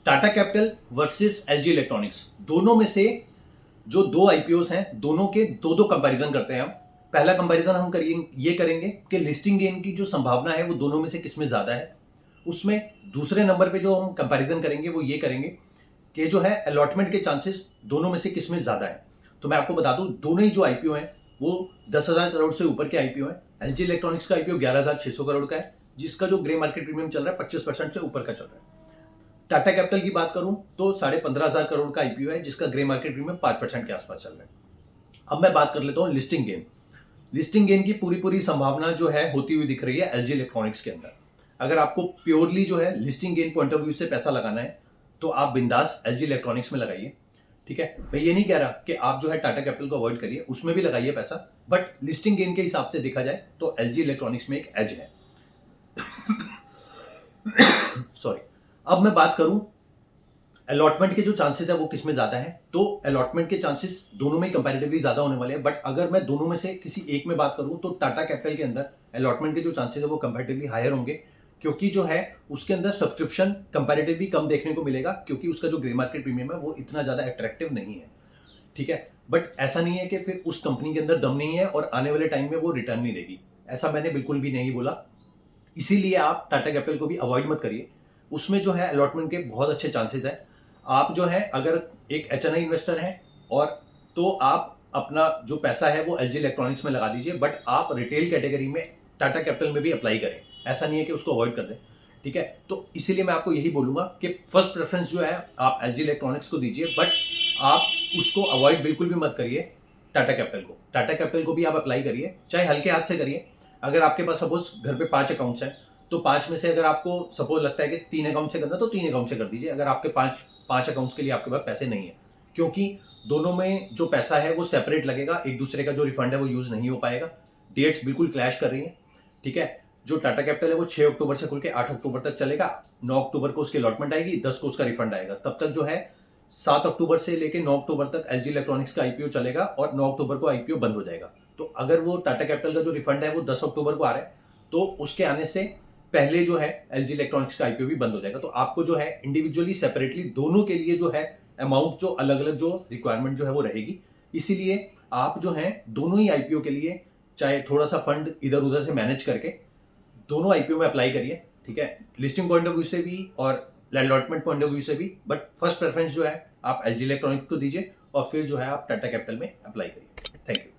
Tata capital versus LG electronics, दोनों में से जो दो आईपीओस हैं, दोनों के दो दो कंपैरिजन करते हैं हम। पहला कंपैरिजन हम ये करेंगे कि लिस्टिंग गेन की जो संभावना है वो दोनों में से किसमें ज़्यादा है। उसमें दूसरे नंबर पे जो हम कंपैरिजन करेंगे वो ये करेंगे कि जो है अलॉटमेंट के चांसेस दोनों में से किसमें ज़्यादा है। तो मैं आपको बता दूं, दोनों ही जो आईपीओ हैं वो 10,000 करोड़ से ऊपर के आईपीओ हैं। एलजी इलेक्ट्रॉनिक्स का आईपीओ 11,600 करोड़ का है, जिसका जो ग्रे मार्केट प्रीमियम चल रहा है 25% से ऊपर का चल रहा है। टाटा कैपिटल की बात करूं तो 15,500 करोड़ का आईपीओ है, जिसका ग्रे मार्केट प्रीमियम 5% के आसपास चल रहा है। अब मैं बात कर लेता हूं लिस्टिंग गेन। लिस्टिंग गेन की पूरी संभावना जो है होती हुई दिख रही है एलजी इलेक्ट्रॉनिक्स के अंदर। अगर आपको प्योरली जो है listing gain point of view से पैसा लगाना है तो आप बिंदास एलजी इलेक्ट्रॉनिक्स में लगाइए। ठीक है, मैं ये नहीं कह रहा कि आप जो है टाटा कैपिटल को अवॉइड करिए, उसमें भी लगाइए पैसा, बट लिस्टिंग गेन के हिसाब से देखा जाए तो एलजी इलेक्ट्रॉनिक्स में एक एज है। सॉरी। अब मैं बात करूं अलॉटमेंट के जो चांसेस है वो किसमें ज्यादा है, तो अलॉटमेंट के चांसेस दोनों में कंपैरेटिवली ज्यादा होने वाले हैं। बट अगर मैं दोनों में से किसी एक में बात करूं तो टाटा कैपिटल के अंदर अलॉटमेंट के जो चांसेस है वो कंपैरेटिवली हायर होंगे, क्योंकि जो है उसके अंदर सब्सक्रिप्शन कंपैरेटिवली कम देखने को मिलेगा, क्योंकि उसका जो ग्रे मार्केट प्रीमियम है वो इतना ज्यादा अट्रैक्टिव नहीं है। ठीक है, बट ऐसा नहीं है कि फिर उस कंपनी के अंदर दम नहीं है और आने वाले टाइम में वो रिटर्न नहीं देगी, ऐसा मैंने बिल्कुल भी नहीं बोला। इसीलिए आप टाटा कैपिटल को भी अवॉइड मत करिए, उसमें जो है अलॉटमेंट के बहुत अच्छे चांसेस है। आप जो है अगर एक एचएनआई इन्वेस्टर हैं और तो आप अपना जो पैसा है वो एलजी इलेक्ट्रॉनिक्स में लगा दीजिए, बट आप रिटेल कैटेगरी में टाटा कैपिटल में भी अप्लाई करें, ऐसा नहीं है कि उसको अवॉइड कर दें। ठीक है, तो इसीलिए मैं आपको यही बोलूंगा कि फर्स्ट प्रेफरेंस जो है आप एलजी इलेक्ट्रॉनिक्स को दीजिए, बट आप उसको अवॉइड बिल्कुल भी मत करिए टाटा कैपिटल को। टाटा कैपिटल को भी आप अप्लाई करिए, चाहे हल्के हाथ से करिए। अगर आपके पास सपोज घर पे 5 अकाउंट्स हैं तो 5 में से अगर आपको सपोज लगता है कि 3 अकाउंट से करना तो 3 अकाउंट से कर दीजिए, अगर आपके 5 अकाउंट्स के लिए आपके पास पैसे नहीं है, क्योंकि दोनों में जो पैसा है वो सेपरेट लगेगा, एक दूसरे का जो रिफंड है वो यूज नहीं हो पाएगा। डेट्स बिल्कुल क्लैश कर रही हैं। ठीक है, जो टाटा कैपिटल है वो 6 अक्टूबर से खुल के 8 अक्टूबर तक चलेगा। 9 अक्टूबर को उसकी अलॉटमेंट आएगी, 10 को उसका रिफंड आएगा। तब तक जो है 7 अक्टूबर से लेकर 9 अक्टूबर तक एलजी इलेक्ट्रॉनिक्स का आईपीओ चलेगा और 9 अक्टूबर को आईपीओ बंद हो जाएगा। तो अगर वो टाटा कैपिटल का जो रिफंड है वो 10 अक्टूबर को आ रहा है तो उसके आने से पहले जो है एलजी इलेक्ट्रॉनिक्स का आईपीओ भी बंद हो जाएगा। तो आपको जो है इंडिविजुअली सेपरेटली दोनों के लिए जो है अमाउंट जो अलग अलग जो रिक्वायरमेंट जो है वो रहेगी। इसीलिए आप जो है दोनों ही आईपीओ के लिए चाहे थोड़ा सा फंड इधर उधर से मैनेज करके दोनों आईपीओ में अप्लाई करिए। ठीक है, लिस्टिंग पॉइंट ऑफ व्यू से भी और अलॉटमेंट पॉइंट ऑफ व्यू से भी, बट फर्स्ट प्रेफरेंस जो है आप एलजी इलेक्ट्रॉनिक्स को दीजिए और फिर जो है आप टाटा कैपिटल में अप्लाई करिए। Thank you.